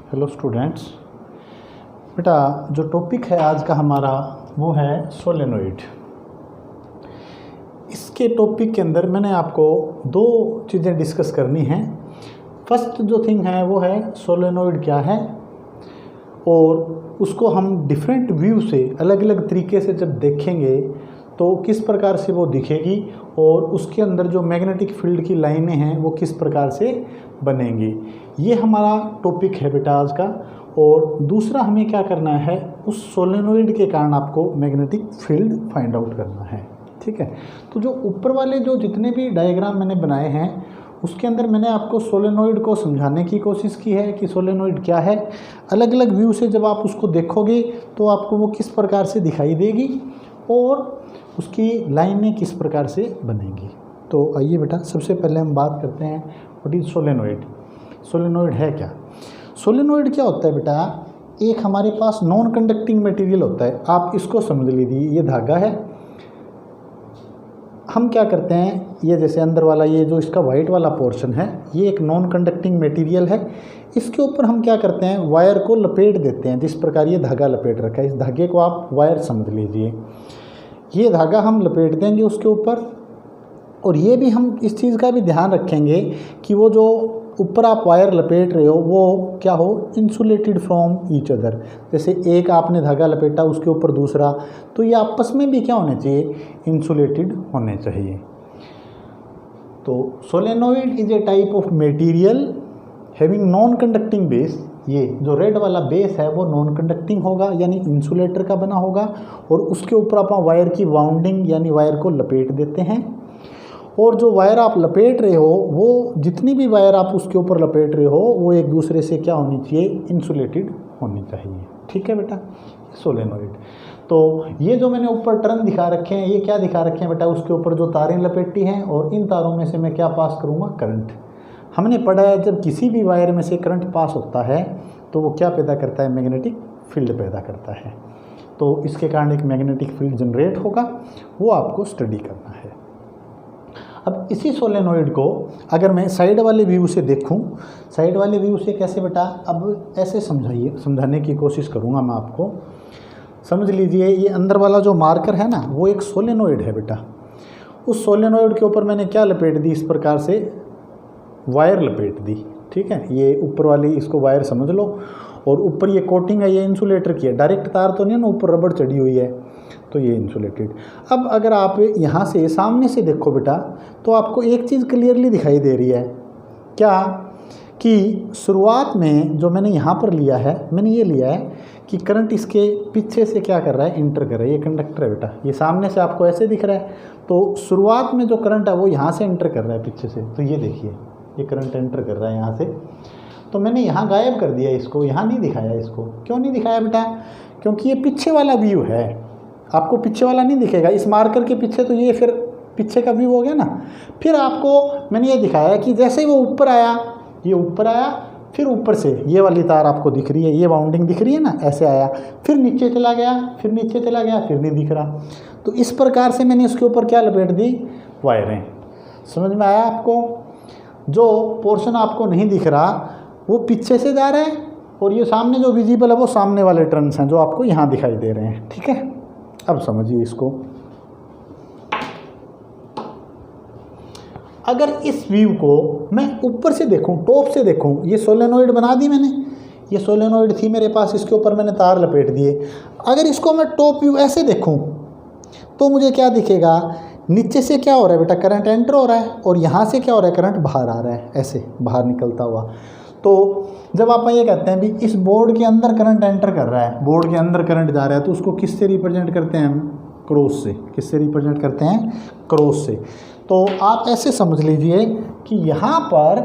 Hello students. बेटा जो topic है आज का हमारा वो है सोलेनोइड। इसके टॉपिक के अंदर मैंने आपको दो चीज़ें डिस्कस करनी हैं। फर्स्ट जो थिंग है वो है सोलेनोइड क्या है और उसको हम डिफरेंट व्यू से अलग अलग तरीके से जब देखेंगे तो किस प्रकार से वो दिखेगी और उसके अंदर जो मैग्नेटिक फील्ड की लाइनें हैं वो किस प्रकार से बनेंगी। ये हमारा टॉपिक है बेटा आज का। और दूसरा हमें क्या करना है, उस सोलेनोइड के कारण आपको मैग्नेटिक फील्ड फाइंड आउट करना है। ठीक है, तो जो ऊपर वाले जो जितने भी डायग्राम मैंने बनाए हैं उसके अंदर मैंने आपको सोलेनोइड को समझाने की कोशिश की है कि सोलेनोइड क्या है। अलग अलग व्यू से जब आप उसको देखोगे तो आपको वो किस प्रकार से दिखाई देगी और उसकी लाइनें किस प्रकार से बनेंगी। तो आइए बेटा सबसे पहले हम बात करते हैं व्हाट इज सोलेनोइड। सोलेनोइड है क्या? सोलेनोइड क्या होता है बेटा, एक हमारे पास नॉन कंडक्टिंग मटेरियल होता है। आप इसको समझ लीजिए, ये धागा है। हम क्या करते हैं, ये जैसे अंदर वाला ये जो इसका वाइट वाला पोर्शन है ये एक नॉन कंडक्टिंग मटेरियल है। इसके ऊपर हम क्या करते हैं, वायर को लपेट देते हैं। जिस प्रकार ये धागा लपेट रखा है, इस धागे को आप वायर समझ लीजिए। ये धागा हम लपेट देंगे उसके ऊपर। और ये भी हम इस चीज़ का भी ध्यान रखेंगे कि वो जो ऊपर आप वायर लपेट रहे हो वो क्या हो, इंसुलेटेड फ्रॉम ईच अदर। जैसे एक आपने धागा लपेटा उसके ऊपर दूसरा, तो ये आपस में भी क्या होने चाहिए, इंसुलेटेड होने चाहिए। तो solenoid is a type of material having non conducting base. ये जो रेड वाला बेस है वो नॉन कंडक्टिंग होगा यानी इंसुलेटर का बना होगा। और उसके ऊपर आप वायर की वाउंडिंग यानी वायर को लपेट देते हैं। और जो वायर आप लपेट रहे हो वो जितनी भी वायर आप उसके ऊपर लपेट रहे हो वो एक दूसरे से क्या होनी चाहिए, इंसुलेटेड होनी चाहिए। ठीक है बेटा, सोलेनोइड। तो ये जो मैंने ऊपर टर्न दिखा रखे हैं ये क्या दिखा रखे हैं बेटा, उसके ऊपर जो तारें लपेटी हैं और इन तारों में से मैं क्या पास करूँगा, करंट। हमने पढ़ा है जब किसी भी वायर में से करंट पास होता है तो वो क्या पैदा करता है, मैग्नेटिक फील्ड पैदा करता है। तो इसके कारण एक मैग्नेटिक फील्ड जनरेट होगा, वो आपको स्टडी करना है। अब इसी सोलेनोइड को अगर मैं साइड वाले व्यू से देखूं, साइड वाले व्यू से कैसे बेटा, अब ऐसे समझाने की कोशिश करूंगा मैं आपको। समझ लीजिए ये अंदर वाला जो मार्कर है ना वो एक सोलेनोइड है बेटा। उस सोलेनोइड के ऊपर मैंने क्या लपेट दी, इस प्रकार से वायर लपेट दी। ठीक है, ये ऊपर वाली इसको वायर समझ लो। और ऊपर ये कोटिंग है, ये इंसुलेटर की है। डायरेक्ट तार तो नहीं है ना, ऊपर रबड़ चढ़ी हुई है, तो ये इंसुलेटेड। अब अगर आप यहाँ से सामने से देखो बेटा तो आपको एक चीज़ क्लियरली दिखाई दे रही है क्या, कि शुरुआत में जो मैंने यहाँ पर लिया है, मैंने ये लिया है कि करंट इसके पीछे से क्या कर रहा है, इंटर कर रहा है। ये कंडक्टर है बेटा, ये सामने से आपको ऐसे दिख रहा है। तो शुरुआत में जो करंट है वो यहाँ से इंटर कर रहा है पीछे से। तो ये देखिए ये करंट एंटर कर रहा है यहाँ से। तो मैंने यहाँ गायब कर दिया इसको, यहाँ नहीं दिखाया इसको। क्यों नहीं दिखाया बेटा, क्योंकि ये पीछे वाला व्यू है, आपको पीछे वाला नहीं दिखेगा। इस मार्कर के पीछे तो ये फिर पीछे का व्यू हो गया ना। फिर आपको मैंने ये दिखाया कि जैसे ही वो ऊपर आया, ये ऊपर आया, फिर ऊपर से ये वाली तार आपको दिख रही है, ये बाउंडिंग दिख रही है ना, ऐसे आया, फिर नीचे चला गया, फिर नीचे चला गया, फिर नहीं दिख रहा। तो इस प्रकार से मैंने इसके ऊपर क्या लपेट दी, वायरें। समझ में आया आपको? जो पोर्शन आपको नहीं दिख रहा वो पीछे से जा रहा है और ये सामने जो विजिबल है वो सामने वाले टर्न्स हैं जो आपको यहाँ दिखाई दे रहे हैं। ठीक है, अब समझिए इसको। अगर इस व्यू को मैं ऊपर से देखूं, टॉप से देखूं, ये सोलेनोइड बना दी मैंने, ये सोलेनोइड थी मेरे पास, इसके ऊपर मैंने तार लपेट दिए। अगर इसको मैं टॉप व्यू ऐसे देखूं तो मुझे क्या दिखेगा, नीचे से क्या हो रहा है बेटा, करंट एंटर हो रहा है और यहाँ से क्या हो रहा है, करंट बाहर आ रहा है, ऐसे बाहर निकलता हुआ। तो जब आप ये कहते हैं भी इस बोर्ड के अंदर करंट एंटर कर रहा है, बोर्ड के अंदर करंट जा रहा है, तो उसको किससे रिप्रेजेंट करते हैं हम, क्रॉस से। किससे रिप्रेजेंट करते हैं, क्रॉस से। तो आप ऐसे समझ लीजिए कि यहाँ पर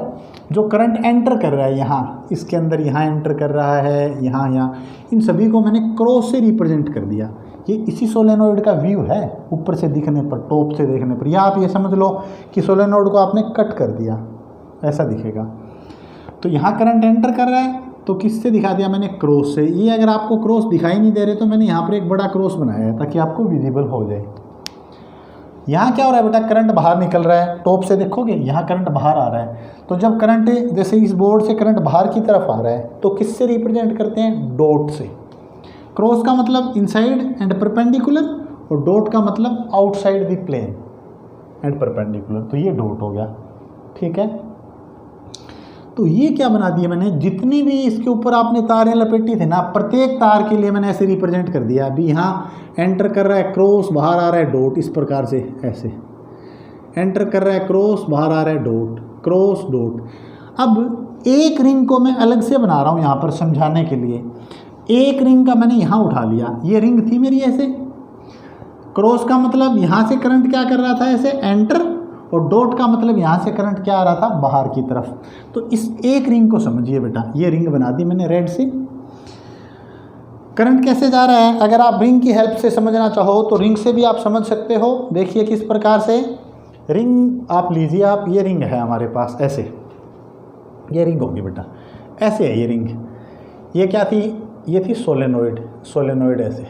जो करंट एंटर कर रहा है, यहाँ इसके अंदर यहाँ एंटर कर रहा है, यहाँ, इन सभी को मैंने क्रॉस से रिप्रेजेंट कर दिया। ये इसी सोलेनोइड का व्यू है ऊपर से दिखने पर, टॉप से देखने पर। या आप ये समझ लो कि सोलेनोइड को आपने कट कर दिया, ऐसा दिखेगा। तो यहाँ करंट एंटर कर रहा है तो किससे दिखा दिया मैंने, क्रॉस से। ये अगर आपको क्रॉस दिखाई नहीं दे रहे तो मैंने यहाँ पर एक बड़ा क्रॉस बनाया है ताकि आपको विजिबल हो जाए। यहाँ क्या हो रहा है बेटा, करंट बाहर निकल रहा है, टॉप से देखोगे यहाँ करंट बाहर आ रहा है। तो जब करंट जैसे इस बोर्ड से करंट बाहर की तरफ आ रहा है तो किससे रिप्रेजेंट करते हैं, डॉट से। क्रॉस का मतलब इनसाइड एंड परपेंडिकुलर, और डॉट का मतलब outside the plane and perpendicular, तो ये डॉट हो गया। ठीक है, तो ये क्या बना दिया मैंने, जितनी भी इसके ऊपर आपने तारें लपेटी थी ना, प्रत्येक तार के लिए मैंने ऐसे रिप्रेजेंट कर दिया। अभी यहाँ एंटर कर रहा है क्रॉस, बाहर आ रहा है डॉट, इस प्रकार से ऐसे एंटर कर रहा है क्रॉस, बाहर आ रहा है डॉट, क्रॉस डॉट। अब एक रिंग को मैं अलग से बना रहा हूँ यहाँ पर समझाने के लिए। एक रिंग का मैंने यहाँ उठा लिया, ये रिंग थी मेरी ऐसे, क्रॉस का मतलब यहाँ से करंट क्या कर रहा था ऐसे एंटर, और डॉट का मतलब यहाँ से करंट क्या आ रहा था बाहर की तरफ। तो इस एक रिंग को समझिए बेटा, ये रिंग बना दी मैंने रेड से। करंट कैसे जा रहा है, अगर आप रिंग की हेल्प से समझना चाहो तो रिंग से भी आप समझ सकते हो। देखिए किस प्रकार से रिंग आप लीजिए, आप ये रिंग है हमारे पास ऐसे, ये रिंग होगी बेटा ऐसे है ये रिंग। ये क्या थी, ये थी सोलेनोइड, सोलेनोइड ऐसे।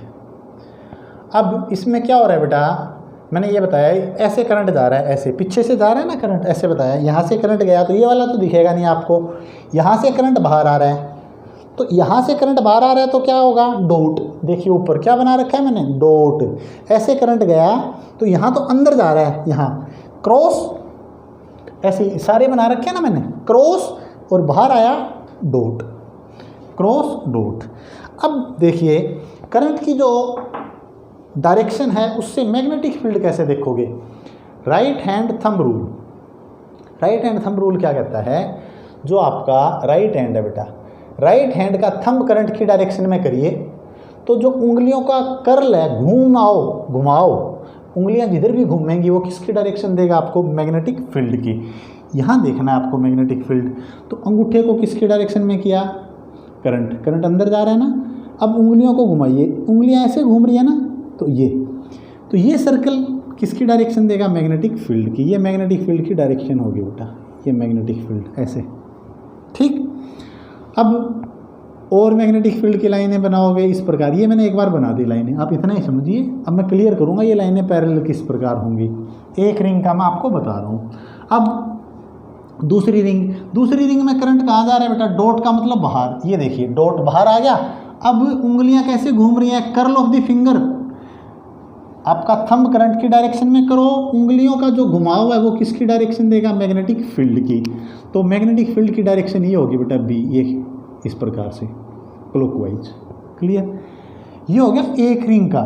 अब इसमें क्या हो रहा है बेटा, मैंने ये बताया ऐसे करंट जा रहा है, ऐसे पीछे से जा रहा है ना करंट, ऐसे बताया। यहाँ से करंट गया तो ये वाला तो दिखेगा नहीं आपको, यहाँ से करंट बाहर आ रहा है, तो यहाँ से करंट बाहर आ रहा है तो क्या होगा, डॉट। देखिए ऊपर क्या बना रखा है मैंने, डॉट। ऐसे करंट गया तो यहाँ तो अंदर जा रहा है, यहाँ क्रॉस, ऐसे सारे बना रखे हैं ना मैंने, क्रॉस और बाहर आया डॉट, क्रॉस डॉट। अब देखिए करंट की जो डायरेक्शन है उससे मैग्नेटिक फील्ड कैसे देखोगे, right hand thumb rule. Right hand thumb rule क्या कहता है, जो आपका राइट हैंड है बेटा, राइट हैंड का थंब करंट की डायरेक्शन में करिए तो जो उंगलियों का कर्ल है, घुमाओ, उंगलियां जिधर भी घूमेंगी वो किसकी डायरेक्शन देगा आपको, मैग्नेटिक फील्ड की। यहाँ देखना है आपको मैग्नेटिक फील्ड। तो अंगूठे को किसकी डायरेक्शन में किया, करंट अंदर जा रहा है ना। अब उंगलियों को घुमाइए, उंगलियां ऐसे घूम रही है ना, तो ये सर्कल किसकी डायरेक्शन देगा, मैग्नेटिक फील्ड की। ये मैग्नेटिक फील्ड की डायरेक्शन होगी बेटा, ये मैग्नेटिक फील्ड ऐसे। ठीक, अब और मैग्नेटिक फील्ड की लाइनें बनाओगे इस प्रकार। ये मैंने एक बार बना दी लाइनें, आप इतना ही समझिए। अब मैं क्लियर करूँगा ये लाइनें पैरेलल किस प्रकार होंगी। एक रिंग का मैं आपको बता रहा हूँ। अब दूसरी रिंग में करंट कहाँ जा रहा है बेटा, डॉट का मतलब बाहर। ये देखिए डॉट बाहर आ गया। अब उंगलियां कैसे घूम रही हैं, कर्ल ऑफ द फिंगर, आपका थंब करंट की डायरेक्शन में करो, उंगलियों का जो घुमाव है वो किसकी डायरेक्शन देगा, मैग्नेटिक फील्ड की। तो मैग्नेटिक फील्ड की डायरेक्शन ये होगी बेटा बी, ये इस प्रकार से क्लॉकवाइज। क्लियर, ये हो गया एक रिंग का।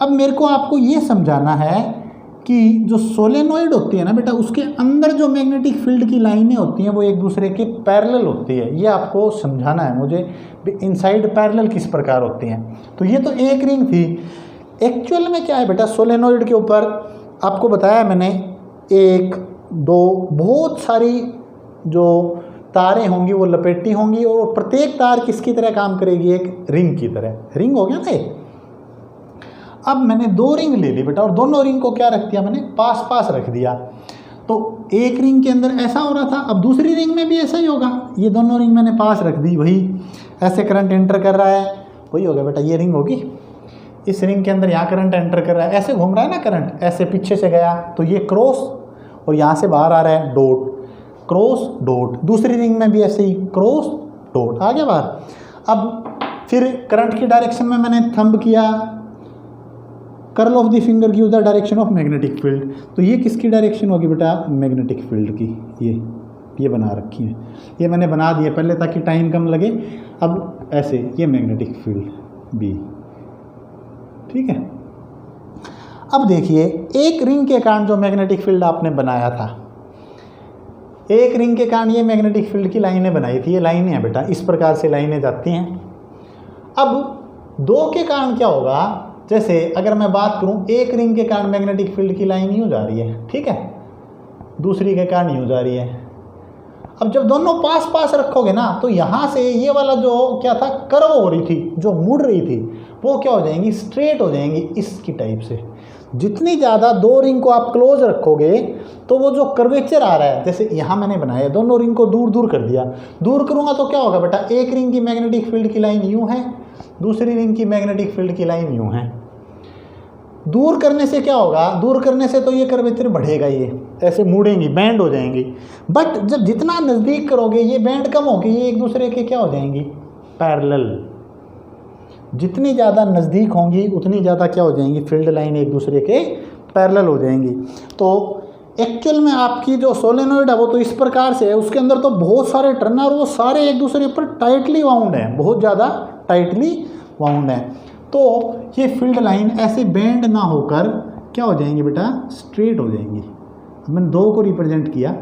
अब मेरे को आपको ये समझाना है कि जो सोलेनोइड होती है ना बेटा, उसके अंदर जो मैग्नेटिक फील्ड की लाइनें होती हैं वो एक दूसरे के पैरेलल होती है। ये आपको समझाना है मुझे, इनसाइड पैरेलल किस प्रकार होती हैं। तो ये तो एक रिंग थी। एक्चुअल में क्या है बेटा, सोलेनोइड के ऊपर आपको बताया मैंने, एक दो बहुत सारी जो तारें होंगी वो लपेटी होंगी, और प्रत्येक तार किसकी तरह काम करेगी, एक रिंग की तरह। रिंग हो गया ना ये। अब मैंने दो रिंग ले ली बेटा, और दोनों रिंग को क्या रख दिया मैंने, पास पास रख दिया। तो एक रिंग के अंदर ऐसा हो रहा था, अब दूसरी रिंग में भी ऐसा ही होगा। ये दोनों रिंग मैंने पास रख दी, वही ऐसे करंट एंटर कर रहा है, वही हो गया बेटा ये रिंग होगी। इस रिंग के अंदर यहाँ करंट एंटर कर रहा है, ऐसे घूम रहा है ना करंट, ऐसे पीछे से गया तो ये क्रॉस, और यहाँ से बाहर आ रहा है डॉट, क्रॉस डॉट। दूसरी रिंग में भी ऐसे ही क्रॉस डॉट आ गया बाहर। अब फिर करंट की डायरेक्शन में मैंने थंब किया, curl of the finger give the direction of magnetic field. तो ये किसकी डायरेक्शन होगी बेटा, मैग्नेटिक फील्ड की। ये बना रखी है, ये मैंने बना दिए पहले ताकि टाइम कम लगे। अब ऐसे ये मैग्नेटिक फील्ड बी, ठीक है। अब देखिए एक रिंग के कारण जो मैग्नेटिक फील्ड आपने बनाया था, एक रिंग के कारण ये मैग्नेटिक फील्ड की लाइनें बनाई थी, ये लाइनें हैं बेटा, इस प्रकार से लाइनें जाती हैं। अब दो के कारण क्या होगा, जैसे अगर मैं बात करूं, एक रिंग के कारण मैग्नेटिक फील्ड की लाइन यूँ जा रही है, ठीक है, दूसरी के कारण यूँ जा रही है। अब जब दोनों पास पास रखोगे ना, तो यहाँ से ये वाला जो क्या था, कर्व हो रही थी, जो मुड़ रही थी, वो क्या हो जाएंगी, स्ट्रेट हो जाएंगी इसकी टाइप से। जितनी ज़्यादा दो रिंग को आप क्लोज रखोगे तो वो जो कर्वेचर आ रहा है, जैसे यहाँ मैंने बनाया दोनों रिंग को दूर दूर कर दिया, दूर करूँगा तो क्या होगा बेटा, एक रिंग की मैग्नेटिक फील्ड की लाइन यूँ है, दूसरी रिंग की मैग्नेटिक फील्ड की लाइन यूँ है। दूर करने से क्या होगा, दूर करने से तो ये कर्वेचर बढ़ेगा, ये ऐसे मुड़ेंगी, बैंड हो जाएंगी। बट जब जितना नज़दीक करोगे ये बैंड कम होगी, ये एक दूसरे के क्या हो जाएंगी, पैरेलल। जितनी ज़्यादा नज़दीक होंगी उतनी ज़्यादा क्या हो जाएंगी, फील्ड लाइन एक दूसरे के पैरेलल हो जाएंगी। तो एक्चुअल में आपकी जो सोलेनोइड है वो तो इस प्रकार से है, उसके अंदर तो बहुत सारे टर्न है और वो सारे एक दूसरे पर टाइटली वाउंड हैं, बहुत ज़्यादा टाइटली वाउंड हैं। तो ये फील्ड लाइन ऐसे बेंड ना होकर क्या हो जाएंगी बेटा, स्ट्रेट हो जाएंगी। मैंने दो को रिप्रेजेंट किया,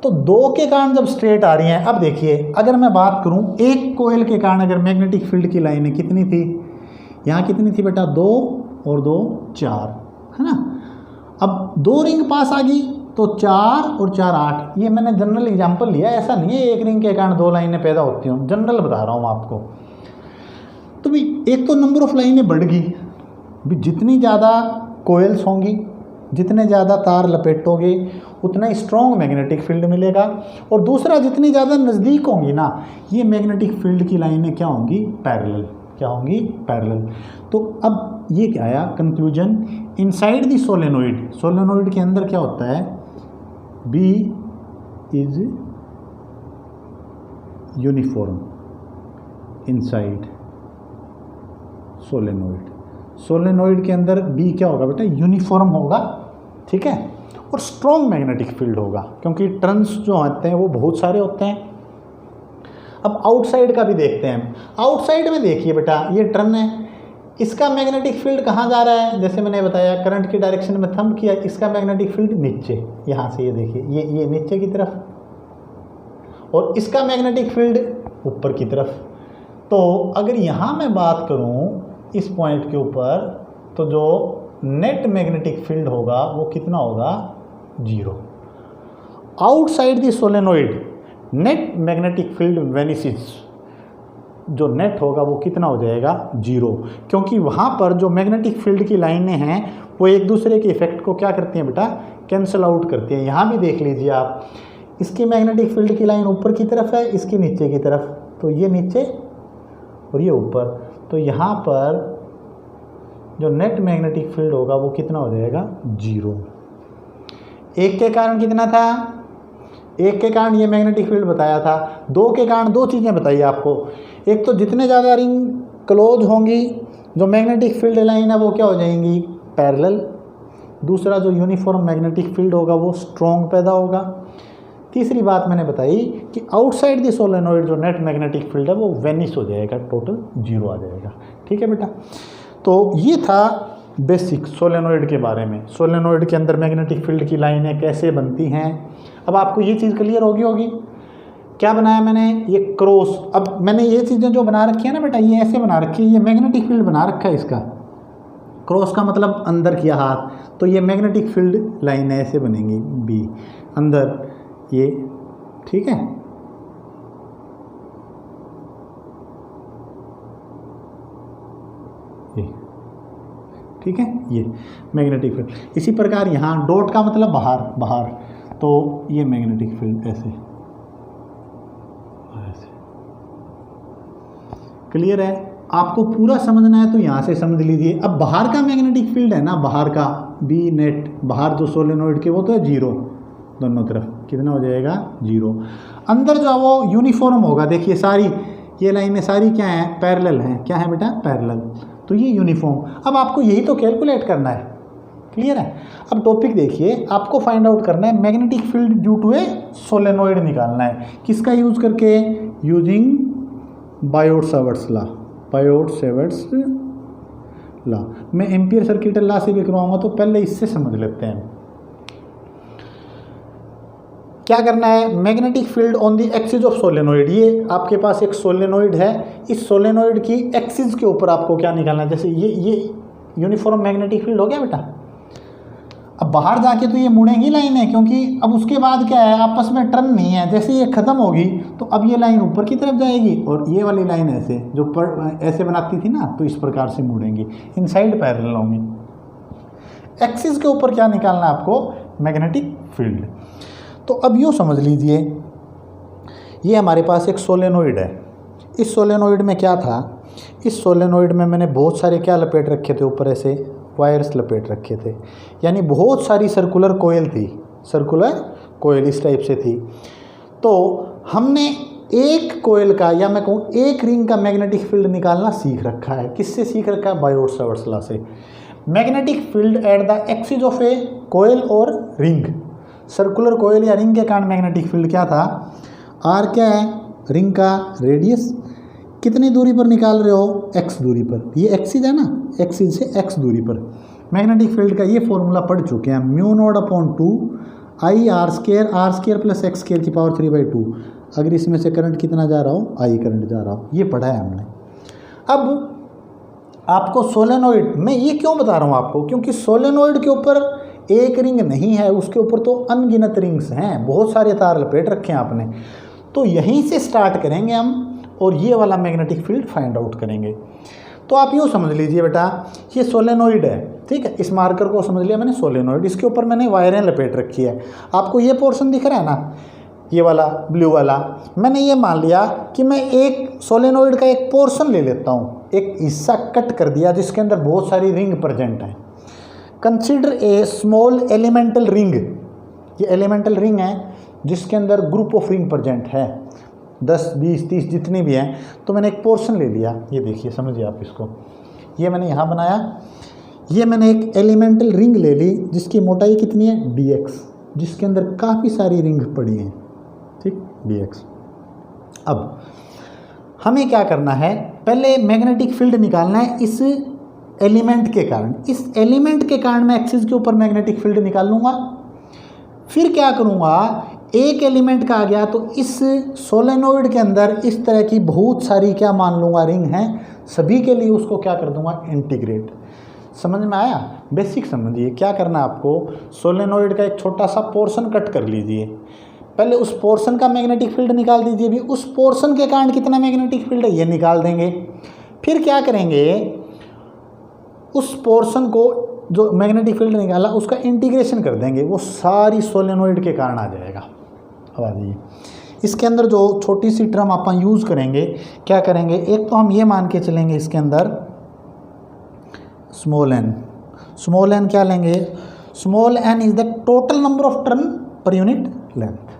तो दो के कारण जब स्ट्रेट आ रही हैं, अब देखिए अगर मैं बात करूं एक कोयल के कारण अगर मैग्नेटिक फील्ड की लाइनें कितनी थी, यहाँ कितनी थी बेटा, 2 और 2 4, है ना। अब 2 रिंग पास आ गई तो 4 और 4 8। ये मैंने जनरल एग्जांपल लिया, ऐसा नहीं है एक रिंग के कारण 2 लाइनें पैदा होती हूँ, जनरल बता रहा हूँ आपको। तो भी एक तो नंबर ऑफ लाइनें बढ़ गई, भी जितनी ज़्यादा कोयल्स होंगी, जितने ज़्यादा तार लपेटोगे उतना ही स्ट्रॉन्ग मैग्नेटिक फील्ड मिलेगा। और दूसरा जितनी ज़्यादा नज़दीक होंगी ना, ये मैग्नेटिक फील्ड की लाइनें क्या होंगी, पैरेलल, क्या होंगी, पैरेलल। तो अब ये क्या आया conclusion, inside the solenoid, solenoid के अंदर क्या होता है, B is uniform inside solenoid. Solenoid के अंदर बी क्या होगा बेटा, यूनिफॉर्म होगा, ठीक है, और स्ट्रॉन्ग मैग्नेटिक फील्ड होगा, क्योंकि टर्न्स जो होते हैं वो बहुत सारे होते हैं। अब आउटसाइड का भी देखते हैं। आउटसाइड में देखिए बेटा, ये टर्न है, इसका मैग्नेटिक फील्ड कहाँ जा रहा है, जैसे मैंने बताया करंट की डायरेक्शन में थंब किया, इसका मैग्नेटिक फील्ड नीचे, यहाँ से ये देखिए ये नीचे की तरफ, और इसका मैग्नेटिक फील्ड ऊपर की तरफ। तो अगर यहाँ मैं बात करूँ इस पॉइंट के ऊपर, तो जो नेट मैग्नेटिक फील्ड होगा वो कितना होगा, 0। Outside the solenoid net magnetic field vanishes, जो नेट होगा वो कितना हो जाएगा, 0, क्योंकि वहाँ पर जो मैग्नेटिक फील्ड की लाइनें हैं वो एक दूसरे के इफेक्ट को क्या करती हैं बेटा, कैंसिल आउट करती हैं। यहाँ भी देख लीजिए आप, इसकी मैग्नेटिक फील्ड की लाइन ऊपर की तरफ है, इसकी नीचे की तरफ, तो ये नीचे और ये ऊपर, तो यहाँ पर जो नेट मैग्नेटिक फील्ड होगा वो कितना हो जाएगा, 0। एक के कारण कितना था, एक के कारण ये मैग्नेटिक फील्ड बताया था, 2 के कारण 2 चीज़ें बताई आपको। एक तो जितने ज़्यादा रिंग क्लोज होंगी जो मैग्नेटिक फील्ड लाइन है वो क्या हो जाएंगी, पैरेलल। दूसरा जो यूनिफॉर्म मैग्नेटिक फील्ड होगा वो स्ट्रॉन्ग पैदा होगा। तीसरी बात मैंने बताई कि आउटसाइड द सोलेनोइड जो नेट मैग्नेटिक फील्ड है वो वेनिश हो जाएगा, टोटल 0 आ जाएगा, ठीक है बेटा। तो ये था बेसिक सोलेनोइड के बारे में, सोलेनोइड के अंदर मैग्नेटिक फील्ड की लाइनें कैसे बनती हैं। अब आपको ये चीज़ क्लियर होगी। क्या बनाया मैंने, ये क्रॉस। अब मैंने ये चीज़ें जो बना रखी है ना बेटा, ये ऐसे बना रखी है, ये मैग्नेटिक फील्ड बना रखा है इसका। क्रॉस का मतलब अंदर किया हाथ, तो ये मैग्नेटिक फील्ड लाइनें ऐसे बनेंगी, बी अंदर ये, ठीक है। ये ठीक है, ये मैग्नेटिक फील्ड। इसी प्रकार यहाँ डॉट का मतलब बाहर, बाहर, तो ये मैग्नेटिक फील्ड ऐसे, ऐसे। क्लियर है? आपको पूरा समझना है तो यहाँ से समझ लीजिए। अब बाहर का मैग्नेटिक फील्ड है ना, बाहर का बी नेट, बाहर जो सोलेनोइड के वो तो है 0, दोनों तरफ कितना हो जाएगा, 0। अंदर जो वो यूनिफॉर्म होगा, देखिए सारी ये लाइनें सारी क्या हैं, पैरेलल हैं। क्या है बेटा, पैरेलल, तो ये यूनिफॉर्म। अब आपको यही तो कैलकुलेट करना है, क्लियर है। अब टॉपिक देखिए, आपको फाइंड आउट करना है magnetic field due to a solenoid निकालना है। किसका यूज करके, using Biot-Savart's law, Biot Savart's law. मैं एम्पियर सर्किट लॉ से भी करवाऊंगा, तो पहले इससे समझ लेते हैं। क्या करना है, magnetic field on the axis of solenoid. ये आपके पास एक सोलेनोइड है, इस सोलेनोइड की एक्सिस के ऊपर आपको क्या निकालना है, जैसे ये यूनिफॉर्म मैग्नेटिक फील्ड हो गया बेटा। अब बाहर जाके तो ये मुड़ेंगी लाइनें, क्योंकि अब उसके बाद क्या है, आपस में टर्न नहीं है। जैसे ये खत्म होगी तो अब ये लाइन ऊपर की तरफ जाएगी और ये वाली लाइन ऐसे जो ऐसे बनाती थी ना, तो इस प्रकार से मुड़ेंगी, इनसाइड पैरेलल होंगी। एक्सिस के ऊपर क्या निकालना है आपको, मैग्नेटिक फील्ड। तो अब यूँ समझ लीजिए, ये हमारे पास एक सोलेनोइड है। इस सोलेनोइड में क्या था, इस सोलेनोइड में मैंने बहुत सारे क्या लपेट रखे थे, ऊपर ऐसे वायर्स लपेट रखे थे, यानी बहुत सारी सर्कुलर कोयल थी, सर्कुलर कोयल इस टाइप से थी। तो हमने एक कोयल का या मैं कहूँ एक रिंग का मैग्नेटिक फील्ड निकालना सीख रखा है। किससे सीख रखा है? बायोट-सावर्ट्स लॉ से। Magnetic field at the axis of a coil or ring, circular कोयल या रिंग के कारण मैग्नेटिक फील्ड क्या था? आर क्या है? रिंग का रेडियस। कितनी दूरी पर निकाल रहे हो? एक्स दूरी पर। ये एक्सिस है ना, एक्सिस से एक्स दूरी पर। मैग्नेटिक फील्ड का ये फॉर्मूला पढ़ चुके हैं, μ0/2 I R square plus X square की पावर 3/2। अगर इसमें से करंट कितना जा रहा हो? आई करंट जा रहा हो। ये पढ़ा है हमने। अब आपको सोलेनोइड, मैं ये क्यों बता रहा हूँ आपको, क्योंकि सोलेनोइड के ऊपर एक रिंग नहीं है, उसके ऊपर तो अनगिनत रिंग्स हैं, बहुत सारे तार लपेट रखे हैं आपने। तो यहीं से स्टार्ट करेंगे हम और ये वाला मैग्नेटिक फील्ड फाइंड आउट करेंगे। तो आप यूँ समझ लीजिए बेटा, ये सोलेनोइड है, ठीक है। इस मार्कर को समझ लिया मैंने सोलेनोइड, इसके ऊपर मैंने वायरें लपेट रखी है। आपको ये पोर्शन दिख रहा है ना, ये वाला ब्लू वाला, मैंने ये मान लिया कि मैं एक सोलेनोइड का एक पोर्शन ले लेता हूँ, एक हिस्सा कट कर दिया जिसके अंदर बहुत सारी रिंग प्रेजेंट है। Consider a small elemental ring, ये एलिमेंटल रिंग है जिसके अंदर ग्रुप ऑफ रिंग प्रेजेंट है, 10, 20, 30 जितनी भी हैं। तो मैंने एक पोर्शन ले लिया, ये देखिए, समझिए आप इसको। ये मैंने यहाँ बनाया, ये मैंने एक एलिमेंटल रिंग ले ली जिसकी मोटाई कितनी है? dx, जिसके अंदर काफ़ी सारी रिंग पड़ी हैं, ठीक, dx। अब हमें क्या करना है? पहले मैग्नेटिक फील्ड निकालना है इस एलिमेंट के कारण। इस एलिमेंट के कारण मैं एक्सिस के ऊपर मैग्नेटिक फील्ड निकाल लूँगा। फिर क्या करूँगा? एक एलिमेंट का आ गया तो इस सोलेनोइड के अंदर इस तरह की बहुत सारी क्या मान लूँगा? रिंग हैं। सभी के लिए उसको क्या कर दूँगा? इंटीग्रेट। समझ में आया? बेसिक समझिए क्या करना है आपको। सोलेनोइड का एक छोटा सा पोर्शन कट कर लीजिए, पहले उस पोर्शन का मैग्नेटिक फील्ड निकाल दीजिए। भी उस पोर्शन के कारण कितना मैग्नेटिक फील्ड है ये निकाल देंगे। फिर क्या करेंगे? उस पोर्शन को जो मैग्नेटिक फील्ड निकाला उसका इंटीग्रेशन कर देंगे, वो सारी सोलेनोइड के कारण आ जाएगा। अब आ जाइए, इसके अंदर जो छोटी सी टर्म आप यूज़ करेंगे, क्या करेंगे? एक तो हम ये मान के चलेंगे इसके अंदर स्मॉल एन। स्मॉल एन क्या लेंगे? Small n is the total number of turn per unit length.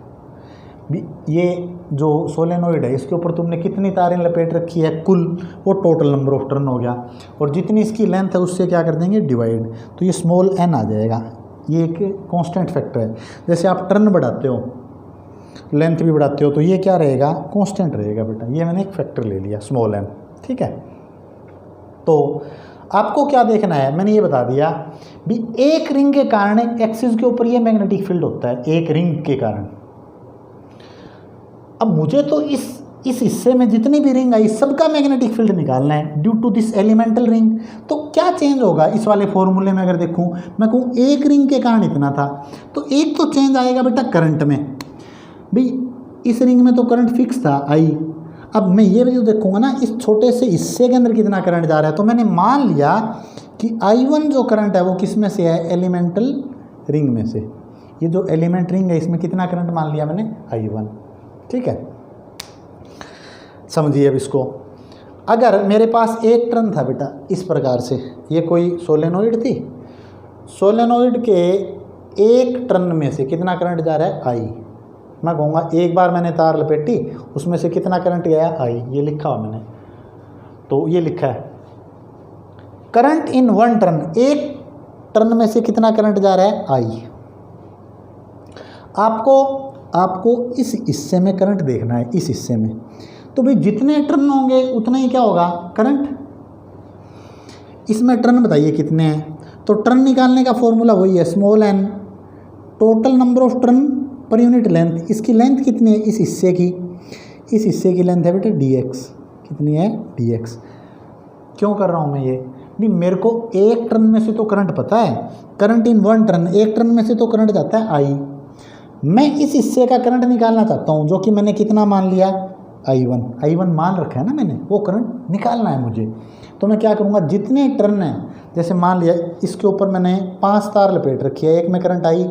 ये जो सोलेनोइड है इसके ऊपर तुमने कितनी तारें लपेट रखी है कुल, वो टोटल नंबर ऑफ टर्न हो गया, और जितनी इसकी लेंथ है उससे क्या कर देंगे? डिवाइड। तो ये स्मॉल एन आ जाएगा। ये एक कांस्टेंट फैक्टर है। जैसे आप टर्न बढ़ाते हो, लेंथ भी बढ़ाते हो, तो ये क्या रहेगा? कांस्टेंट रहेगा बेटा। ये मैंने एक फैक्टर ले लिया स्मॉल एन, ठीक है। तो आपको क्या देखना है? मैंने ये बता दिया भी एक रिंग के कारण एक्सिस के ऊपर ये मैग्नेटिक फील्ड होता है, एक रिंग के कारण। अब मुझे तो इस हिस्से में जितनी भी रिंग आई सबका मैग्नेटिक फील्ड निकालना है due to this elemental ring. तो क्या चेंज होगा इस वाले फॉर्मूले में? अगर देखूं, मैं कहूँ एक रिंग के कारण इतना था, तो एक तो चेंज आएगा बेटा करंट में। भाई इस रिंग में तो करंट फिक्स था आई। अब मैं ये जो देखूंगा ना, इस छोटे से हिस्से के अंदर कितना करंट जा रहा है, तो मैंने मान लिया कि I1 जो करंट है वो किस में से है? एलिमेंटल रिंग में से। ये जो एलिमेंट रिंग है इसमें कितना करंट मान लिया मैंने? I1, ठीक है। समझिए अब इसको। अगर मेरे पास एक टर्न था बेटा इस प्रकार से, ये कोई सोलेनोइड थी, सोलेनोइड के एक टर्न में से कितना करंट जा रहा है? आई। मैं कहूँगा एक बार मैंने तार लपेटी, उसमें से कितना करंट गया? आई। ये लिखा हुआ मैंने, तो ये लिखा है करंट इन वन टर्न, एक टर्न में से कितना करंट जा रहा है? आई। आपको इस हिस्से में करंट देखना है, इस हिस्से में। तो भाई जितने टर्न होंगे उतना ही क्या होगा? करंट। इसमें टर्न बताइए कितने हैं? तो टर्न निकालने का फॉर्मूला वही है, small n, total number of turn per unit length. इसकी लेंथ कितनी है इस हिस्से की? इस हिस्से की लेंथ है बेटा dx। कितनी है? dx। क्यों कर रहा हूँ मैं ये? भी मेरे को एक टर्न में से तो करंट पता है, करंट इन वन टर्न, एक टर्न में से तो करंट जाता है आई। मैं इस हिस्से का करंट निकालना चाहता हूँ, जो कि मैंने कितना मान लिया? I1 मान रखा है ना मैंने, वो करंट निकालना है मुझे। तो मैं क्या करूँगा? जितने टर्न हैं, जैसे मान लिया इसके ऊपर मैंने 5 तार लपेट रखी है, एक में करंट आई,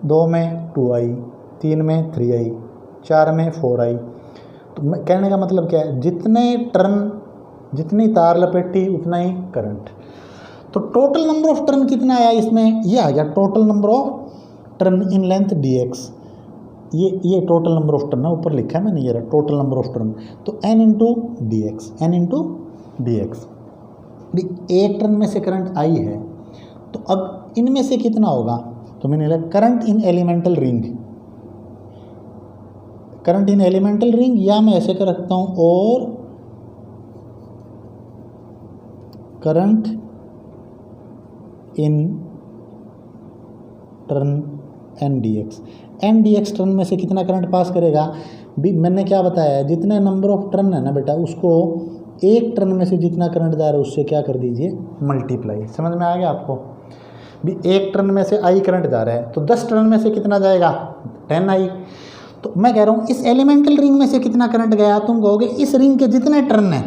2 में 2i, 3 में 3i, 4 में 4i। तो कहने का मतलब क्या है? जितने टर्न जितनी तार लपेटी उतना ही करंट। तो टोटल नंबर ऑफ टर्न कितना आया इसमें, ये आ गया total number of turn in length dx। ये टोटल नंबर ऑफ टर्न है, ऊपर लिखा है मैंने, ये रहा टोटल नंबर ऑफ टर्न। तो n इंटू डी एक्स। एक टर्न में से करंट आई है, तो अब इनमें से कितना होगा, तो मैंने लिखा current in elemental ring. Current in elemental ring, या मैं ऐसे कर रखता हूं, और current in turn n d x turn में से कितना करंट पास करेगा भी, मैंने क्या बताया है, जितने नंबर ऑफ टर्न है ना बेटा, उसको एक टर्न में से जितना करंट जा रहा है उससे क्या कर दीजिए, मल्टीप्लाई। समझ में आ गया आपको भी, एक टर्न में से आई करंट जा रहा है, तो 10 टर्न में से कितना जाएगा, 10 आई। तो मैं कह रहा हूँ इस एलिमेंटल रिंग में से कितना करंट गया, तुम कहोगे इस रिंग के जितने टर्न है,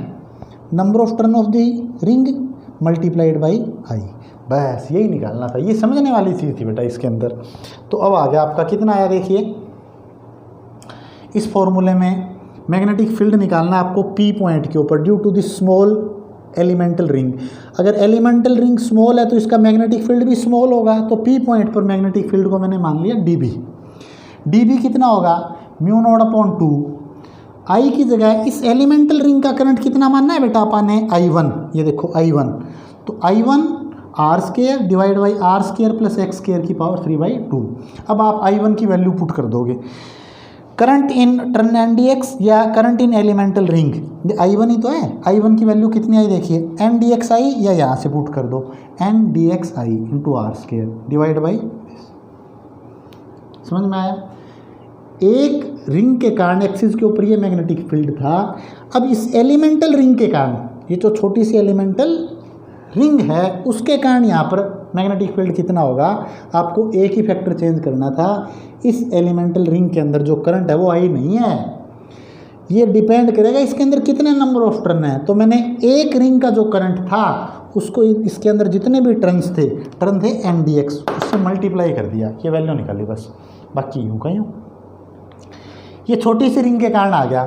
number of turn off the ring multiplied by I. बस यही निकालना था, ये समझने वाली चीज़ थी बेटा इसके अंदर। तो अब आ गया आपका कितना आया, देखिए इस फॉर्मूले में मैग्नेटिक फील्ड निकालना है आपको पी पॉइंट के ऊपर, due to the small elemental ring. अगर एलिमेंटल रिंग स्मॉल है तो इसका मैग्नेटिक फील्ड भी स्मॉल होगा, तो पी पॉइंट पर मैग्नेटिक फील्ड को मैंने मान लिया डी बी कितना होगा, μ0/2। आई की जगह इस एलिमेंटल रिंग का करंट कितना मानना है बेटा अपन ने, I1। ये देखो I1, तो I1 r² divide by r² plus x² की पावर 3/2। अब आप I1 की वैल्यू पुट कर दोगे, current in turn n d x या करंट इन एलिमेंटल रिंग, ये I1 ही तो है। I1 की वैल्यू कितनी आई देखिए, एन डी एक्स आई, या यहाँ से पुट कर दो n d x I into r² divide by, समझ में आया। एक रिंग के कारण एक्सिस के ऊपर ये मैग्नेटिक फील्ड था। अब इस एलिमेंटल रिंग के कारण, ये जो छोटी सी एलिमेंटल रिंग है उसके कारण यहाँ पर मैग्नेटिक फील्ड कितना होगा, आपको एक ही फैक्टर चेंज करना था। इस एलिमेंटल रिंग के अंदर जो करंट है वो आई नहीं है, ये डिपेंड करेगा इसके अंदर कितने नंबर ऑफ टर्न है। तो मैंने एक रिंग का जो करंट था उसको इसके अंदर जितने भी टर्न थे एन डी एक्स, उससे मल्टीप्लाई कर दिया, ये वैल्यू निकाली बस, बाकी यूँ का यूँ। ये छोटी सी रिंग के कारण आ गया।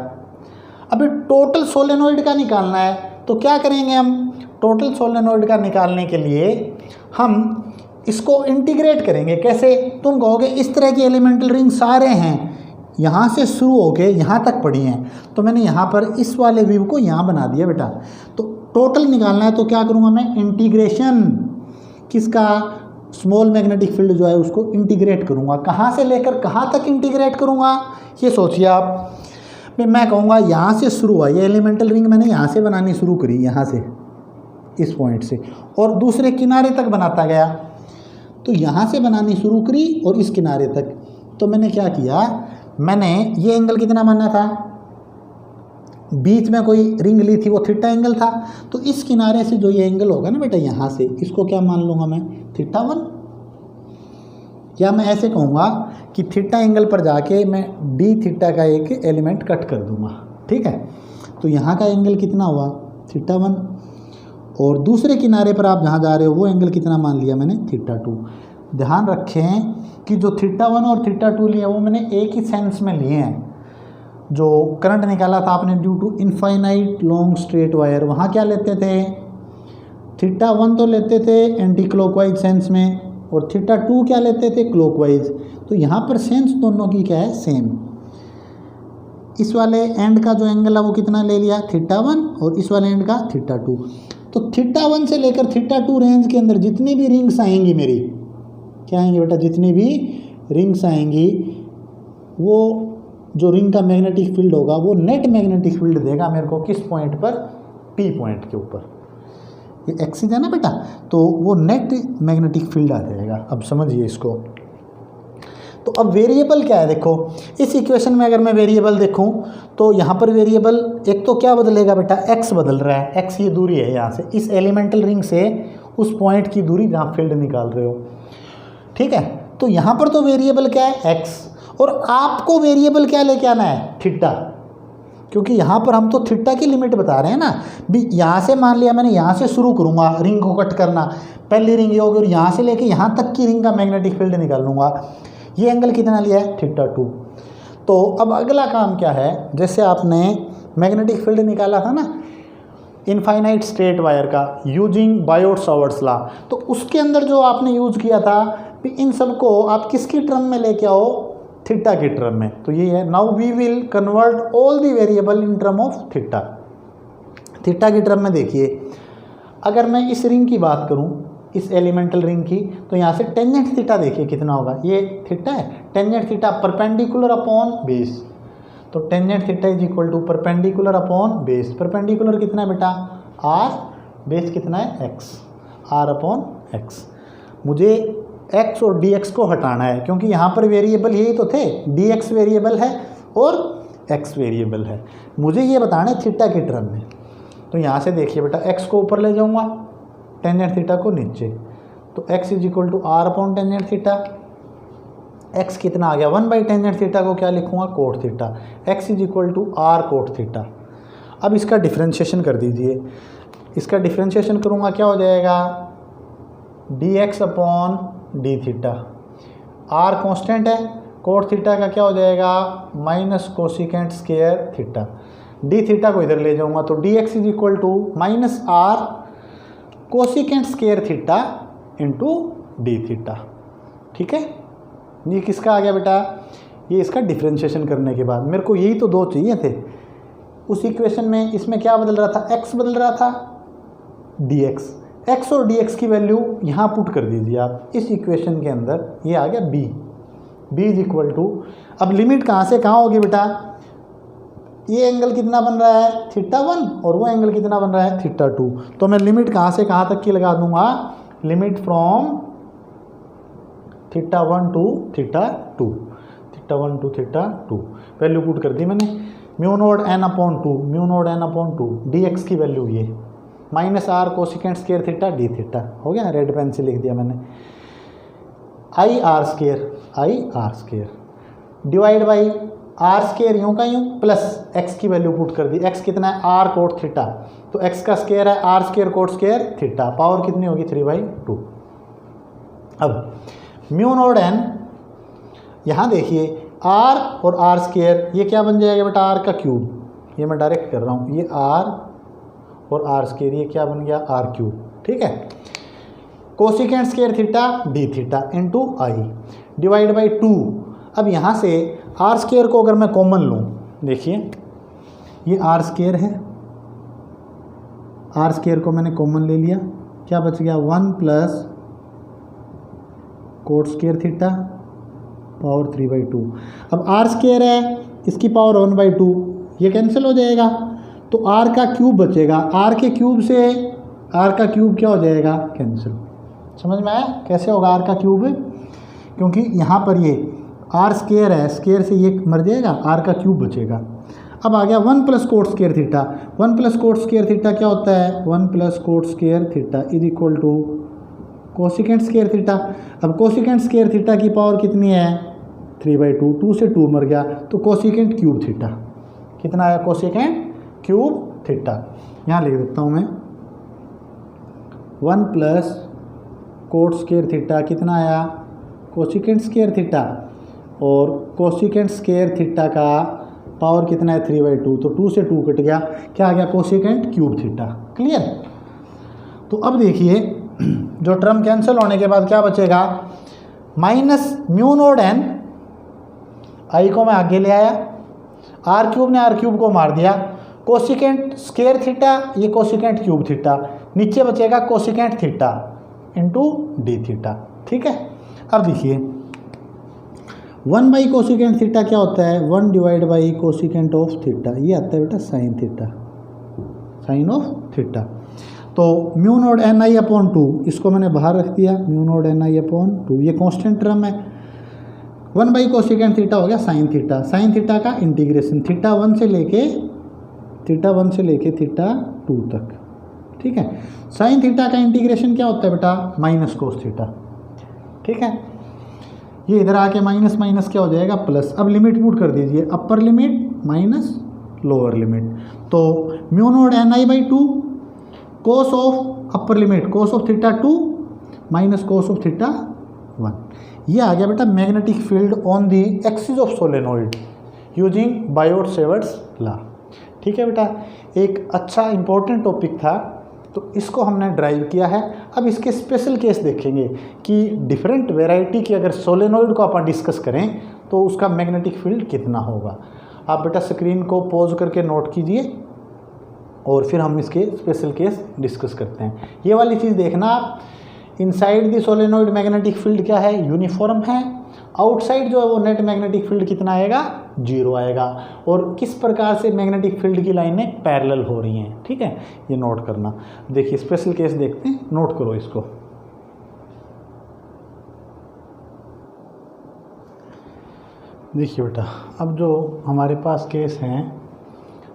अभी टोटल सोलेनोइड का निकालना है, तो क्या करेंगे हम, टोटल सोलेनोइड का निकालने के लिए हम इसको इंटीग्रेट करेंगे। कैसे, तुम कहोगे इस तरह की एलिमेंटल रिंग सारे हैं, यहाँ से शुरू होके यहाँ तक पड़ी हैं, तो मैंने यहाँ पर इस वाले व्यू को यहाँ बना दिया बेटा। तो टोटल निकालना है तो क्या करूँगा मैं, इंटीग्रेशन किसका, स्मॉल मैग्नेटिक फील्ड जो है उसको इंटीग्रेट करूँगा। कहाँ से लेकर कहाँ तक इंटीग्रेट करूँगा, ये सोचिए आप। मैं कहूँगा यहाँ से शुरू हुआ, ये एलिमेंटल रिंग मैंने यहाँ से बनानी शुरू करी, यहाँ से इस पॉइंट से, और दूसरे किनारे तक बनाता गया। तो यहाँ से बनानी शुरू करी और इस किनारे तक। तो मैंने क्या किया, मैंने ये एंगल कितना माना था, बीच में कोई रिंग ली थी वो थीटा एंगल था, तो इस किनारे से जो ये एंगल होगा ना बेटा यहाँ से, इसको क्या मान लूँगा मैं, θ1। या मैं ऐसे कहूँगा कि थीटा एंगल पर जाके मैं डी थीटा का एक एलिमेंट कट कर दूँगा, ठीक है। तो यहाँ का एंगल कितना हुआ, θ1, और दूसरे किनारे पर आप जहाँ जा रहे हो वो एंगल कितना मान लिया मैंने, θ2। ध्यान रखें कि जो θ1 और θ2 लिए वो मैंने एक ही सेंस में लिए हैं। जो करंट निकाला था आपने due to infinite long straight wire, वहाँ क्या लेते थे, θ1 तो लेते थे एंटी क्लॉकवाइज सेंस में, और θ2 क्या लेते थे, क्लॉकवाइज। तो यहाँ पर सेंस दोनों की क्या है, सेम। इस वाले एंड का जो एंगल है वो कितना ले लिया, θ1, और इस वाले एंड का θ2। तो θ1 से लेकर θ2 रेंज के अंदर जितनी भी रिंग्स आएंगी मेरी, क्या आएंगी बेटा, जितनी भी रिंग्स आएंगी, वो जो रिंग का मैग्नेटिक फील्ड होगा वो नेट मैग्नेटिक फील्ड देगा मेरे को, किस पॉइंट पर, पी पॉइंट के ऊपर। ये एक्सिस है ना बेटा, तो वो नेट मैग्नेटिक फील्ड आ जाएगा। अब समझिए इसको। तो अब वेरिएबल क्या है, देखो इस इक्वेशन में अगर मैं वेरिएबल देखूं तो यहाँ पर वेरिएबल एक तो क्या बदलेगा बेटा, एक्स बदल रहा है। एक्स ये दूरी है यहाँ से, इस एलिमेंटल रिंग से उस पॉइंट की दूरी जहाँ फील्ड निकाल रहे हो, ठीक है। तो यहाँ पर तो वेरिएबल क्या है, एक्स, और आपको वेरिएबल क्या लेके आना है, थीटा, क्योंकि यहाँ पर हम तो थीटा की लिमिट बता रहे हैं ना। भी यहाँ से मान लिया मैंने, यहाँ से शुरू करूँगा रिंग को कट करना, पहली रिंग ये होगी, और यहाँ से लेके यहाँ तक की रिंग का मैग्नेटिक फील्ड निकाल लूँगा। ये एंगल कितना लिया है, θ2। तो अब अगला काम क्या है, जैसे आपने मैग्नेटिक फील्ड निकाला था ना, इनफाइनाइट स्टेट वायर का यूजिंग बायोट-सावर्ट्स लॉ, तो उसके अंदर जो आपने यूज़ किया था कि इन सब को आप किसकी टर्म में लेके आओ, थीटा की टर्म में। तो ये है, now we will convert all the variable in term of theta. Theta की टर्म में देखिए, अगर मैं इस रिंग की बात करूं, इस एलिमेंटल रिंग की, तो यहाँ से टेंजेंट थीटा देखिए कितना होगा, ये थीटा है, tangent theta perpendicular upon base, तो tangent theta is equal to perpendicular upon base. Perpendicular कितना है बेटा, आर, बेस कितना है, एक्स, आर अपॉन एक्स। मुझे एक्स और डी एक्स को हटाना है, क्योंकि यहाँ पर वेरिएबल यही तो थे, डी एक्स वेरिएबल है और एक्स वेरिएबल है। मुझे ये बताना है थीटा की टर्म में। तो यहाँ से देखिए बेटा, एक्स को ऊपर ले जाऊँगा, टेंजेंट थीटा को नीचे, तो x is equal to r upon tangent theta. X कितना आ गया, 1 बाई टेंजेंट थीटा को क्या लिखूँगा, cot theta. X is equal to r cot theta. अब इसका डिफ्रेंशिएशन कर दीजिए, इसका डिफ्रेंशिएशन करूँगा क्या हो जाएगा, d x upon d theta. R constant है, कोट थीटा का क्या हो जाएगा, minus cosecant square theta. D theta को इधर ले जाऊँगा, तो d x is equal to minus r cosecant square theta into d theta. ठीक है, ये किसका आ गया बेटा, ये इसका डिफ्रेंशिएशन करने के बाद मेरे को यही तो दो चाहिए थे उस इक्वेशन में। इसमें क्या बदल रहा था, एक्स बदल रहा था, डी एक्स। एक्स और डी एक्स की वैल्यू यहाँ पुट कर दीजिए आप इस इक्वेशन के अंदर, ये आ गया B, B is equal to, अब लिमिट कहाँ से कहाँ होगी बेटा, ये एंगल कितना बन रहा है, थीटा 1, और वो एंगल कितना बन रहा है, थीटा 2। तो मैं लिमिट कहाँ से कहाँ तक की लगा दूंगा, limit from theta 1 to theta 2, theta 1 to theta 2। Value put कर दी मैंने, mu naught n upon 2, mu naught n upon 2, d x की वैल्यू ये minus r cosecant square theta d theta हो गया, रेड पेन से लिख दिया मैंने। I r square divide by r square यूँ का यूँ प्लस एक्स की वैल्यू पुट कर दी, एक्स कितना है, आर कोट थीटा, तो एक्स का स्क्वायर है r square cot square theta, power कितनी होगी 3/2। अब म्यू नोड एन, यहाँ देखिए आर और आर स्क्वायर, ये क्या बन जाएगा बेटा, आर का क्यूब, ये मैं डायरेक्ट कर रहा हूँ, ये आर और आर स्क्वायर, ये क्या बन गया, आर क्यूब। ठीक है, cosecant square theta d theta into I divide by 2। अब यहाँ से आर स्क्वायर को अगर मैं कॉमन लूँ, देखिए ये आर स्क्वायर है, आर स्क्वायर को मैंने कॉमन ले लिया, क्या बच गया, 1 plus cot square theta power 3/2। अब आर स्क्वायर है, इसकी पावर 1/2, ये कैंसिल हो जाएगा, तो आर का क्यूब बचेगा, आर के क्यूब से आर का क्यूब क्या हो जाएगा, कैंसिल। समझ में आया कैसे होगा आर का क्यूब, क्योंकि यहाँ पर ये आर स्क्वायर है, स्क्वायर से ये मर जाएगा, आर का क्यूब बचेगा। अब आ गया 1 plus cot square theta, 1 plus cot square theta क्या होता है, 1 plus cot square theta is equal to cosecant square theta. अब कोसिकेंट स्क्वायर थीटा की पावर कितनी है, 3/2, 2 से 2 मर गया, तो कोसिकेंट क्यूब थीटा कितना आया, कोसिकेंट क्यूब थीटा। यहाँ लिख देता हूँ मैं, 1 प्लस कोट स्क्वायर थीटा कितना आया, कोसिकेंट स्क्वायर थीटा, और कोसिकेंट स्क्वायर थीटा का पावर कितना है, 3/2, तो 2 से 2 कट गया, क्या आ गया, कोसिकेंट क्यूब थीटा। क्लियर। तो अब देखिए जो टर्म कैंसिल होने के बाद क्या बचेगा, माइनस म्यू नोड एन, आई को मैं आगे ले आया, आर क्यूब ने आर क्यूब को मार दिया, कोसिकेंट स्क्वायर थीटा, ये कोसिकेंट क्यूब थीटा, नीचे बचेगा cosecant theta into d theta. ठीक है, अब देखिए 1 बाई कोसिकेंट थीटा क्या होता है, 1 divide by cosecant of theta, ये आता है बेटा sine theta, sine of theta. तो mu naught N I upon 2, इसको मैंने बाहर रख दिया, mu naught N I upon 2, ये कांस्टेंट टर्म है, 1 बाई कोसिकेंट थीटा हो गया साइन थीटा, साइन थीटा का इंटीग्रेशन थीटा 1 से लेके थीटा 2 तक। ठीक है, साइन थीटा का इंटीग्रेशन क्या होता है बेटा, माइनस कोस थीटा। ठीक है, ये इधर आके माइनस माइनस क्या हो जाएगा, प्लस। अब लिमिट पुट कर दीजिए, upper limit minus lower limit, तो mu naught N I by 2 cos of upper limit cos of theta 2 minus cos of theta 1। ये आ गया बेटा magnetic field on the axis of solenoid using Biot-Savart's law. ठीक है बेटा, एक अच्छा इंपॉर्टेंट टॉपिक था, तो इसको हमने ड्राइव किया है। अब इसके स्पेशल केस देखेंगे कि डिफरेंट वेराइटी की अगर सोलेनोइड को अपन डिस्कस करें तो उसका मैग्नेटिक फील्ड कितना होगा। आप बेटा स्क्रीन को पॉज करके नोट कीजिए और फिर हम इसके स्पेशल केस डिस्कस करते हैं। ये वाली चीज़ देखना आप, inside the solenoid magnetic field क्या है, यूनिफॉर्म है। आउटसाइड जो है वो नेट मैग्नेटिक फील्ड कितना आएगा, 0 आएगा। और किस प्रकार से मैग्नेटिक फील्ड की लाइनें पैरेलल हो रही हैं, ठीक है, ये नोट करना। देखिए स्पेशल केस देखते हैं, नोट करो इसको। देखिए बेटा, अब जो हमारे पास केस हैं,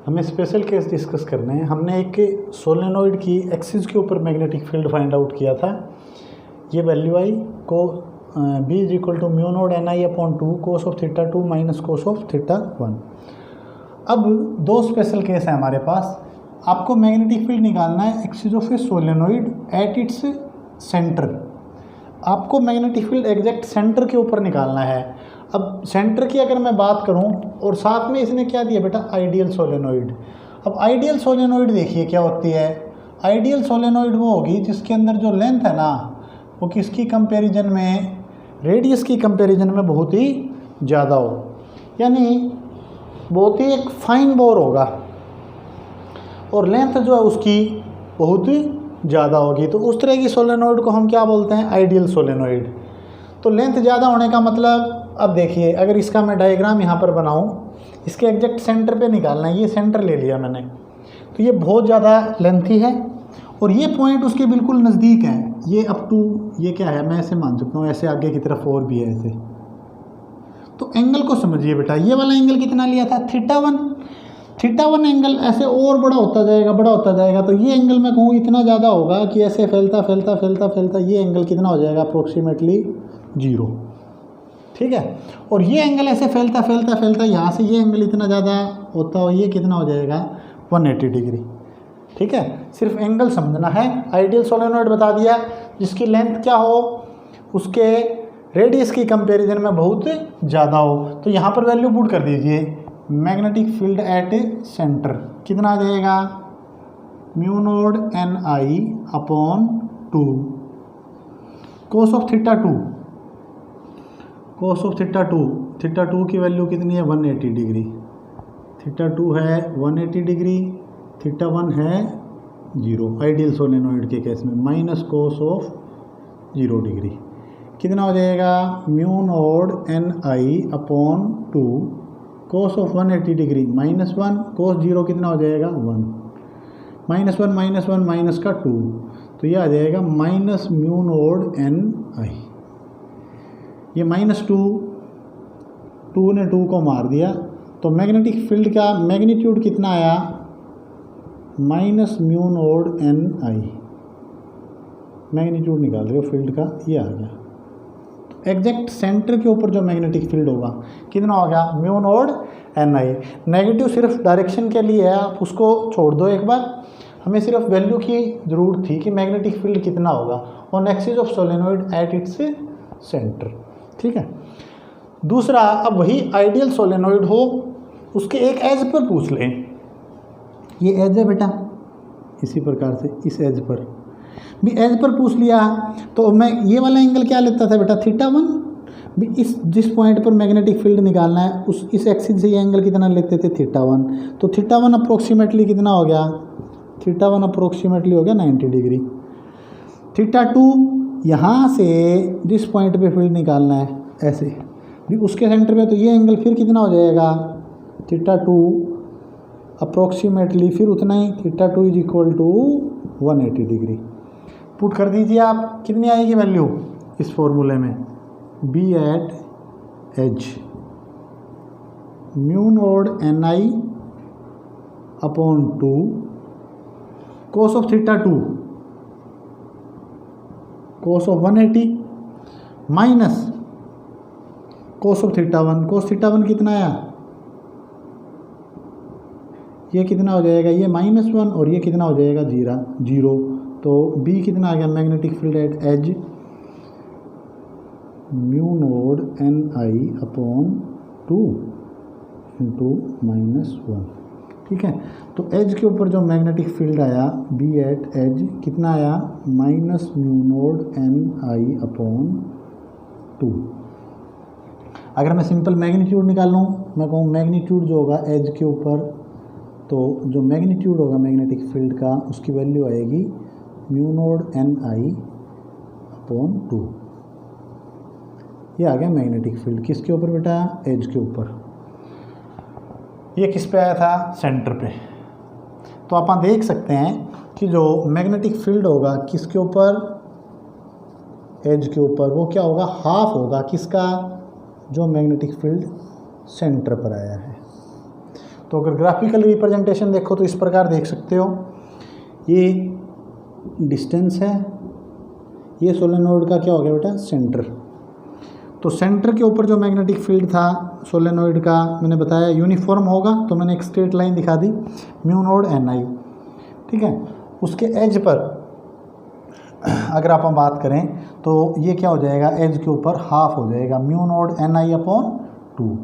हमें स्पेशल केस डिस्कस करने हैं। हमने एक सोलेनोइड की एक्सिस के ऊपर मैग्नेटिक फील्ड फाइंड आउट किया था। ये वैल्यू आई को B is equal to mu naught NI/2 cos of theta 2 minus cos of theta 1। अब दो स्पेशल केस है हमारे पास। आपको मैग्नेटिक फील्ड निकालना है axis of A solenoid at its centre. आपको मैग्नेटिक फील्ड एग्जैक्ट सेंटर के ऊपर निकालना है। अब सेंटर की अगर मैं बात करूं और साथ में इसने क्या दिया बेटा, आइडियल सोलेनोइड। अब आइडियल सोलेनोइड देखिए क्या होती है। आइडियल सोलेनोइड वो होगी जिसके अंदर जो लेंथ है ना, वो किसकी कंपैरिजन में, रेडियस की कंपैरिजन में बहुत ही ज़्यादा हो, यानी बहुत ही एक फाइन बोर होगा और लेंथ जो है उसकी बहुत ही ज़्यादा होगी। तो उस तरह की सोलेनोइड को हम क्या बोलते हैं, आइडियल सोलेनोइड। तो लेंथ ज़्यादा होने का मतलब, अब देखिए अगर इसका मैं डायग्राम यहाँ पर बनाऊँ, इसके एग्जैक्ट सेंटर पे निकालना है, ये सेंटर ले लिया मैंने, तो ये बहुत ज़्यादा लेंथी है और ये पॉइंट उसके बिल्कुल नज़दीक है। ये अप टू, ये क्या है, मैं ऐसे मान सकता हूँ, ऐसे आगे की तरफ और भी है ऐसे। तो एंगल को समझिए बेटा, ये वाला एंगल कितना लिया था, θ1। θ1 एंगल ऐसे और बड़ा होता जाएगा, बड़ा होता जाएगा। तो ये एंगल मैं कहूँ इतना ज़्यादा होगा कि ऐसे फैलता फैलता फैलता फैलता ये एंगल कितना हो जाएगा, अप्रोक्सीमेटली 0, ठीक है। और ये एंगल ऐसे फैलता फैलता फैलता यहाँ से ये एंगल इतना ज़्यादा होता हो, ये कितना हो जाएगा, 180 डिग्री, ठीक है। सिर्फ एंगल समझना है। आइडियल सोलेनोइड बता दिया जिसकी लेंथ क्या हो, उसके रेडियस की कंपैरिजन में बहुत ज़्यादा हो। तो यहाँ पर वैल्यू पुट कर दीजिए, मैग्नेटिक फील्ड एट सेंटर कितना आ जाएगा, mu naught NI/2 cos of theta 2। Cos of theta 2, theta 2 की वैल्यू कितनी है, 180 डिग्री। थीटा 2 है 180 डिग्री, थीटा 1 है 0 आइडियल सोलेनोइड के केस में, माइनस कोस ऑफ 0 डिग्री कितना हो जाएगा, mu naught NI/2 cos of 180 degree minus 1, कोस 0 कितना हो जाएगा, 1, माइनस 1 माइनस 1 माइनस का 2, तो ये आ जाएगा माइनस म्यू नोड NI। ये -2, 2 ने 2 को मार दिया, तो मैग्नेटिक फील्ड का मैग्नीट्यूड कितना आया, minus mu node NI। Magnitude निकाल रहे हो फील्ड का, ये आ गया। तो एग्जैक्ट सेंटर के ऊपर जो मैग्नेटिक फील्ड होगा कितना हो गया, म्यू नोड NI। नेगेटिव सिर्फ डायरेक्शन के लिए है, आप उसको छोड़ दो एक बार। हमें सिर्फ वैल्यू की ज़रूरत थी कि मैग्नेटिक फील्ड कितना होगा on axis of solenoid at its centre, ठीक है। दूसरा, अब वही आइडियल सोलेनोइड हो, उसके एक एज पर पूछ लें। ये एज है बेटा, इसी प्रकार से इस एज पर भी एज पर पूछ लिया, तो मैं ये वाला एंगल क्या लेता था बेटा, θ1 भी। इस जिस पॉइंट पर मैग्नेटिक फील्ड निकालना है उस इस एक्सिस से ये एंगल कितना लेते थे, θ1। तो θ1 अप्रोक्सीमेटली कितना हो गया, θ1 अप्रोक्सीमेटली हो गया 90 डिग्री। θ2 यहाँ से जिस पॉइंट पे फील्ड निकालना है ऐसे भी उसके सेंटर पे, तो ये एंगल फिर कितना हो जाएगा, θ2 अप्रोक्सीमेटली फिर उतना ही, θ2 is equal to 180 degree. Put कर दीजिए आप, कितनी आएगी वैल्यू इस फॉर्मूले में, B at edge mu naught NI/2 cos of θ2 cos of 180 minus cos of θ1। Cos θ1 कितना आया, ये कितना हो जाएगा, ये -1 और ये कितना हो जाएगा, 0। तो B कितना आ गया, magnetic field at edge mu naught NI/2 into -1। ठीक है। तो एज के ऊपर जो मैग्नेटिक फील्ड आया बी एट एज कितना आया minus mu naught N I upon 2। अगर मैं सिंपल मैग्नीट्यूड निकाल लूँ, मैं कहूँ मैग्नीट्यूड जो होगा एज के ऊपर, तो जो मैग्नीट्यूड होगा मैग्नेटिक फील्ड का उसकी वैल्यू आएगी mu naught N I upon 2। ये आ गया मैग्नेटिक फील्ड किसके ऊपर बेटा, एज के ऊपर। ये किस पे आया था, सेंटर पे। तो आप देख सकते हैं कि जो मैग्नेटिक फील्ड होगा किसके ऊपर, एज के ऊपर, वो क्या होगा, हाफ होगा किसका, जो मैग्नेटिक फील्ड सेंटर पर आया है। तो अगर ग्राफिकल रिप्रेजेंटेशन देखो तो इस प्रकार देख सकते हो, ये डिस्टेंस है, ये सोलेनोइड का क्या हो गया बेटा, सेंटर। तो सेंटर के ऊपर जो मैग्नेटिक फील्ड था सोलेनोइड का, मैंने बताया यूनिफॉर्म होगा, तो मैंने एक स्ट्रेट लाइन दिखा दी म्यू नोड एन आई, ठीक है। उसके एज पर अगर आप हम बात करें तो ये क्या हो जाएगा, एज के ऊपर हाफ हो जाएगा mu naught N I upon 2।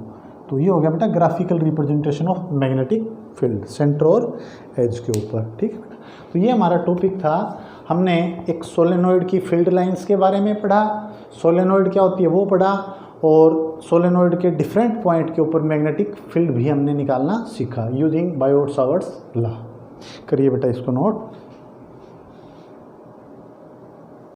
तो ये हो गया बेटा graphical representation of magnetic field, centre और एज के ऊपर, ठीक है बेटा। तो ये हमारा टॉपिक था। हमने एक सोलेनोइड की फील्ड लाइंस के बारे में पढ़ा, सोलेनोइड क्या होती है वो पढ़ा, और सोलेनोइड के डिफरेंट पॉइंट के ऊपर मैग्नेटिक फील्ड भी हमने निकालना सीखा यूजिंग बायोट-सावर्ट्स लॉ। करिए बेटा इसको नोट।